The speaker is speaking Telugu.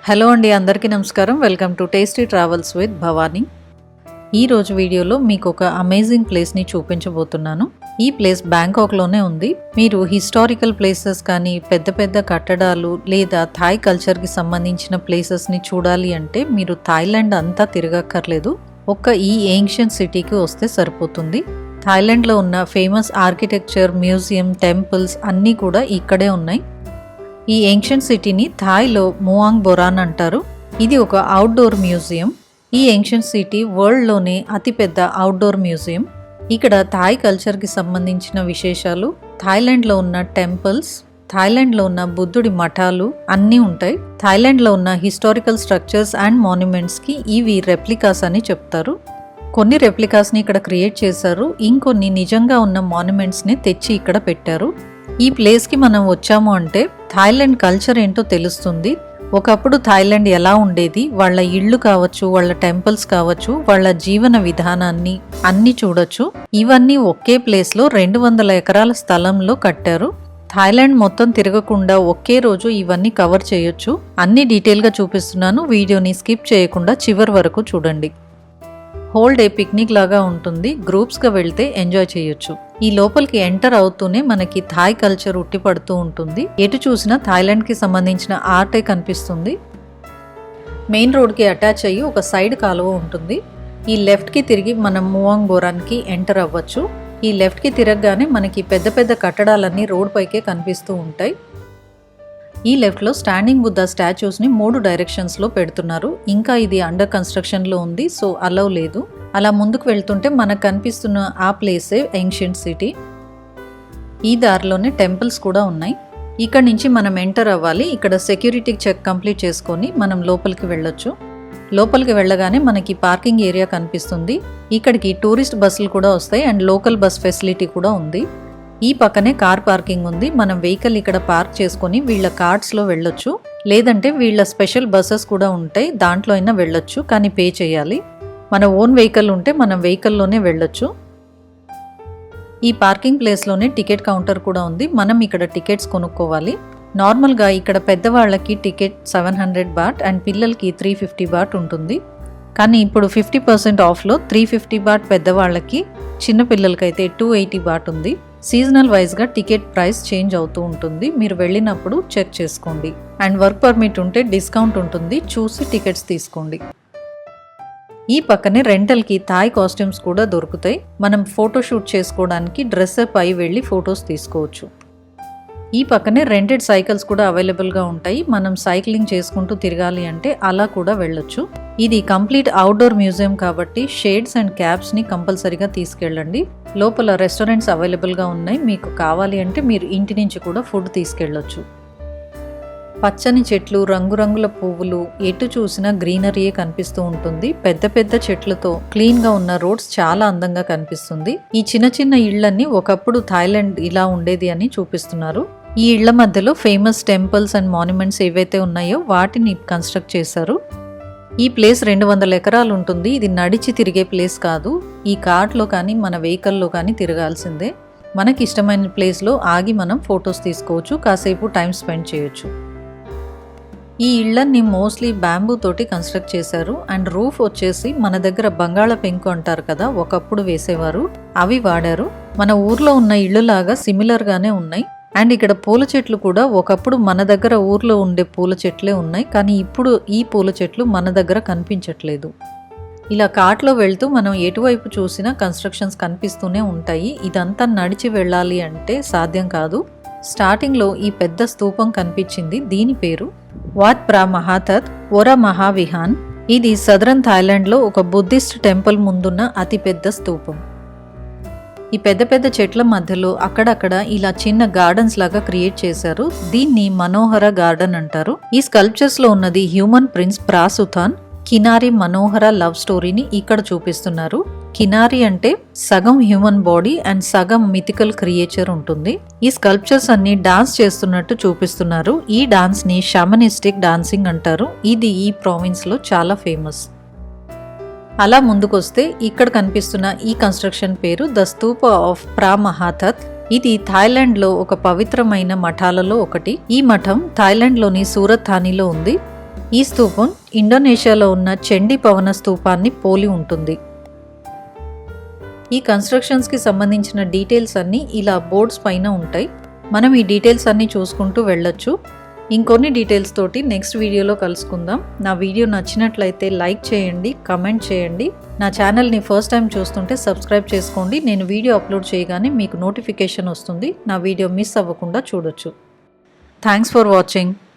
హలో అండి, అందరికీ నమస్కారం. Welcome to tasty travels with Bhavani. ఈరోజు వీడియోలో మీకు ఒక అమేజింగ్ ప్లేస్ని చూపించబోతున్నాను. ఈ ప్లేస్ బ్యాంకాక్లోనే ఉంది. మీరు హిస్టారికల్ ప్లేసెస్ కానీ పెద్ద పెద్ద కట్టడాలు లేదా థాయ్ కల్చర్కి సంబంధించిన ప్లేసెస్ని చూడాలి అంటే మీరు థాయిలాండ్ అంతా తిరగక్కర్లేదు. ఒక్క ఈ ఏన్షియంట్ సిటీకి వస్తే సరిపోతుంది. థాయిలాండ్లో ఉన్న ఫేమస్ ఆర్కిటెక్చర్, మ్యూజియం, టెంపుల్స్ అన్నీ కూడా ఇక్కడే ఉన్నాయి. ఈ ఏన్షియంట్ సిటీని థాయ్లో మువాంగ్ బొరాన్ అంటారు. ఇది ఒక అవుట్డోర్ మ్యూజియం. ఈ ఏన్షియంట్ సిటీ వరల్డ్లోనే అతిపెద్ద అవుట్డోర్ మ్యూజియం. ఇక్కడ థాయ్ కల్చర్కి సంబంధించిన విశేషాలు, థాయిలాండ్లో ఉన్న టెంపుల్స్, థాయిలాండ్లో ఉన్న బుద్ధుడి మఠాలు అన్నీ ఉంటాయి. థాయిలాండ్లో ఉన్న హిస్టారికల్ స్ట్రక్చర్స్ అండ్ మాన్యుమెంట్స్కి ఇవి రెప్లికాస్ అని చెప్తారు. కొన్ని రెప్లికాస్ని ఇక్కడ క్రియేట్ చేశారు, ఇంకొన్ని నిజంగా ఉన్న మాన్యుమెంట్స్ని తెచ్చి ఇక్కడ పెట్టారు. ఈ ప్లేస్కి మనం వచ్చాము అంటే థాయిలాండ్ కల్చర్ ఏంటో తెలుస్తుంది. ఒకప్పుడు థాయిలాండ్ ఎలా ఉండేది, వాళ్ళ ఇళ్ళు కావచ్చు, వాళ్ళ టెంపుల్స్ కావచ్చు, వాళ్ళ జీవన విధానాన్ని అన్ని చూడొచ్చు. ఇవన్నీ ఒకే ప్లేస్లో 200 ఎకరాల స్థలంలో కట్టారు. థాయిలాండ్ మొత్తం తిరగకుండా ఒకే రోజు ఇవన్నీ కవర్ చేయొచ్చు. అన్ని డీటెయిల్గా చూపిస్తున్నాను. వీడియోని స్కిప్ చేయకుండా చివరి వరకు చూడండి. హోల్ డే పిక్నిక్ లాగా ఉంటుంది. గ్రూప్స్గా వెళ్తే ఎంజాయ్ చేయొచ్చు. ఈ లోపలికి ఎంటర్ అవుతూనే మనకి థాయ్ కల్చర్ ఉట్టిపడుతూ ఉంటుంది. ఎటు చూసినా థాయిలాండ్కి సంబంధించిన ఆర్టే కనిపిస్తుంది. మెయిన్ రోడ్కి అటాచ్ అయ్యి ఒక సైడ్ కాలువ ఉంటుంది. ఈ లెఫ్ట్కి తిరిగి మనం మువాంగ్ బొరాన్కి ఎంటర్ అవ్వచ్చు. ఈ లెఫ్ట్కి తిరగగానే మనకి పెద్ద పెద్ద కట్టడాలన్నీ రోడ్ పైకే కనిపిస్తూ ఉంటాయి. ఈ లెఫ్ట్లో స్టాండింగ్ బుద్ధ స్టాచ్యూస్ని 3 డైరెక్షన్స్లో పెడుతున్నారు. ఇంకా ఇది అండర్ కన్స్ట్రక్షన్లో ఉంది, సో అలౌ లేదు. అలా ముందుకు వెళ్తుంటే మనకు కనిపిస్తున్న ఆ ప్లేసే ఏన్షియంట్ సిటీ. ఈ దారిలోనే టెంపుల్స్ కూడా ఉన్నాయి. ఇక్కడ నుంచి మనం ఎంటర్ అవ్వాలి. ఇక్కడ సెక్యూరిటీ చెక్ కంప్లీట్ చేసుకొని మనం లోపలికి వెళ్ళొచ్చు. లోపలికి వెళ్ళగానే మనకి పార్కింగ్ ఏరియా కనిపిస్తుంది. ఇక్కడికి టూరిస్ట్ బస్సులు కూడా వస్తాయి అండ్ లోకల్ బస్ ఫెసిలిటీ కూడా ఉంది. ఈ పక్కనే కార్ పార్కింగ్ ఉంది. మనం వెహికల్ ఇక్కడ పార్క్ చేసుకొని వీళ్ళ కార్డ్స్లో వెళ్ళొచ్చు, లేదంటే వీళ్ళ స్పెషల్ బస్సెస్ కూడా ఉంటాయి, దాంట్లో అయినా వెళ్ళొచ్చు, కానీ పే చేయాలి. మన ఓన్ వెహికల్ ఉంటే మనం వెహికల్లోనే వెళ్ళొచ్చు. ఈ పార్కింగ్ ప్లేస్లోనే టికెట్ కౌంటర్ కూడా ఉంది. మనం ఇక్కడ టికెట్స్ కొనుక్కోవాలి. నార్మల్గా ఇక్కడ పెద్దవాళ్ళకి టికెట్ 700 బాట్ అండ్ పిల్లలకి 350 బాట్ ఉంటుంది. కానీ ఇప్పుడు 50% ఆఫ్లో 350 బాట్ పెద్దవాళ్ళకి, చిన్నపిల్లలకైతే 280 బాట్ ఉంది. సీజనల్ వైజ్గా టికెట్ ప్రైస్ చేంజ్ అవుతూ ఉంటుంది. మీరు వెళ్ళినప్పుడు చెక్ చేసుకోండి. అండ్ వర్క్ పర్మిట్ ఉంటే డిస్కౌంట్ ఉంటుంది, చూసి టికెట్స్ తీసుకోండి. ఈ పక్కనే రెంటల్కి థాయ్ కాస్ట్యూమ్స్ కూడా దొరుకుతాయి. మనం ఫోటోషూట్ చేసుకోవడానికి డ్రెస్అప్ అయి వెళ్ళి ఫొటోస్ తీసుకోవచ్చు. ఈ పక్కనే రెంటెడ్ సైకిల్స్ కూడా అవైలబుల్గా ఉంటాయి. మనం సైక్లింగ్ చేసుకుంటూ తిరగాలి అంటే అలా కూడా వెళ్ళొచ్చు. ఇది కంప్లీట్ అవుట్డోర్ మ్యూజియం కాబట్టి షేడ్స్ అండ్ క్యాప్స్ని కంపల్సరీగా తీసుకెళ్ళండి. లోపల రెస్టారెంట్స్ అవైలబుల్గా ఉన్నాయి. మీకు కావాలి అంటే మీరు ఇంటి నుంచి కూడా ఫుడ్ తీసుకెళ్ళొచ్చు. పచ్చని చెట్లు, రంగురంగుల పువ్వులు, ఎటు చూసినా గ్రీనరీయే కనిపిస్తూ ఉంటుంది. పెద్ద పెద్ద చెట్లతో క్లీన్గా ఉన్న రోడ్స్ చాలా అందంగా కనిపిస్తుంది. ఈ చిన్న చిన్న ఇళ్లన్నీ ఒకప్పుడు థాయిలాండ్ ఇలా ఉండేది అని చూపిస్తున్నారు. ఈ ఇళ్ల మధ్యలో ఫేమస్ టెంపుల్స్ అండ్ మాన్యుమెంట్స్ ఏవైతే ఉన్నాయో వాటిని కన్స్ట్రక్ట్ చేశారు. ఈ ప్లేస్ 200 ఎకరాలు ఉంటుంది. ఇది నడిచి తిరిగే ప్లేస్ కాదు. ఈ కార్ట్లో కానీ మన వెహికల్లో కానీ తిరగాల్సిందే. మనకి ఇష్టమైన ప్లేస్లో ఆగి మనం ఫొటోస్ తీసుకోవచ్చు, కాసేపు టైం స్పెండ్ చేయొచ్చు. ఈ ఇళ్లన్నీ మోస్ట్లీ బ్యాంబూ తోటి కన్స్ట్రక్ట్ చేశారు. అండ్ రూఫ్ వచ్చేసి మన దగ్గర బంగాళ పెంకు అంటారు కదా, ఒకప్పుడు వేసేవారు, అవి వాడారు. మన ఊర్లో ఉన్న ఇళ్ళులాగా సిమిలర్గానే ఉన్నాయి. అండ్ ఇక్కడ పూల చెట్లు కూడా ఒకప్పుడు మన దగ్గర ఊర్లో ఉండే పూల చెట్లే ఉన్నాయి, కానీ ఇప్పుడు ఈ పూల చెట్లు మన దగ్గర కనిపించట్లేదు. ఇలా కార్ట్లో వెళ్తూ మనం ఎటువైపు చూసినా కన్స్ట్రక్షన్స్ కనిపిస్తూనే ఉంటాయి. ఇదంతా నడిచి వెళ్ళాలి అంటే సాధ్యం కాదు. స్టార్టింగ్లో ఈ పెద్ద స్తూపం కనిపించింది. దీని పేరు వాట్ ప్రా మహాతత్ ఒరా మహావిహాన్. ఇది సదరన్ థాయిలాండ్లో ఒక బుద్ధిస్ట్ టెంపుల్ ముందున్న అతిపెద్ద స్తూపం. ఈ పెద్ద పెద్ద చెట్ల మధ్యలో అక్కడక్కడ ఇలా చిన్న గార్డెన్స్ లాగా క్రియేట్ చేశారు. దీన్ని మనోహర గార్డెన్ అంటారు. ఈ స్కల్ప్చర్స్ లో ఉన్నది హ్యూమన్ ప్రిన్స్ ప్రాసుథాన్. కినారి మనోహర లవ్ స్టోరీని ఇక్కడ చూపిస్తున్నారు. కినారి అంటే సగం హ్యూమన్ బాడీ అండ్ సగం మిథికల్ క్రియేచర్ ఉంటుంది. ఈ స్కల్ప్చర్స్ అన్ని డాన్స్ చేస్తున్నట్టు చూపిస్తున్నారు. ఈ డాన్స్ ని షామనిస్టిక్ డాన్సింగ్ అంటారు. ఇది ఈ ప్రావిన్స్ లో చాలా ఫేమస్. అలా ముందుకొస్తే ఇక్కడ కనిపిస్తున్న ఈ కన్స్ట్రక్షన్ పేరు ద స్తూప ఆఫ్ ప్రా మహాతత్. ఇది థాయిలాండ్లో ఒక పవిత్రమైన మఠాలలో ఒకటి. ఈ మఠం థాయిలాండ్లోని సూరత్ థానీలో ఉంది. ఈ స్తూపం ఇండోనేషియాలో ఉన్న చండీ పవన స్తూపాన్ని పోలి ఉంటుంది. ఈ కన్స్ట్రక్షన్స్కి సంబంధించిన డీటెయిల్స్ అన్నీ ఇలా బోర్డ్స్ పైన ఉంటాయి. మనం ఈ డీటెయిల్స్ అన్నీ చూసుకుంటూ వెళ్ళొచ్చు. ఇంకొన్ని డీటెయిల్స్ తోటి నెక్స్ట్ వీడియోలో కలుసుకుందాం. నా వీడియో నచ్చినట్లయితే లైక్ చేయండి, కమెంట్ చేయండి. నా ఛానల్ని ఫస్ట్ టైం చూస్తుంటే సబ్స్క్రైబ్ చేసుకోండి. నేను వీడియో అప్లోడ్ చేయగానే మీకు నోటిఫికేషన్ వస్తుంది. నా వీడియో మిస్ అవ్వకుండా చూడొచ్చు. Thanks for watching.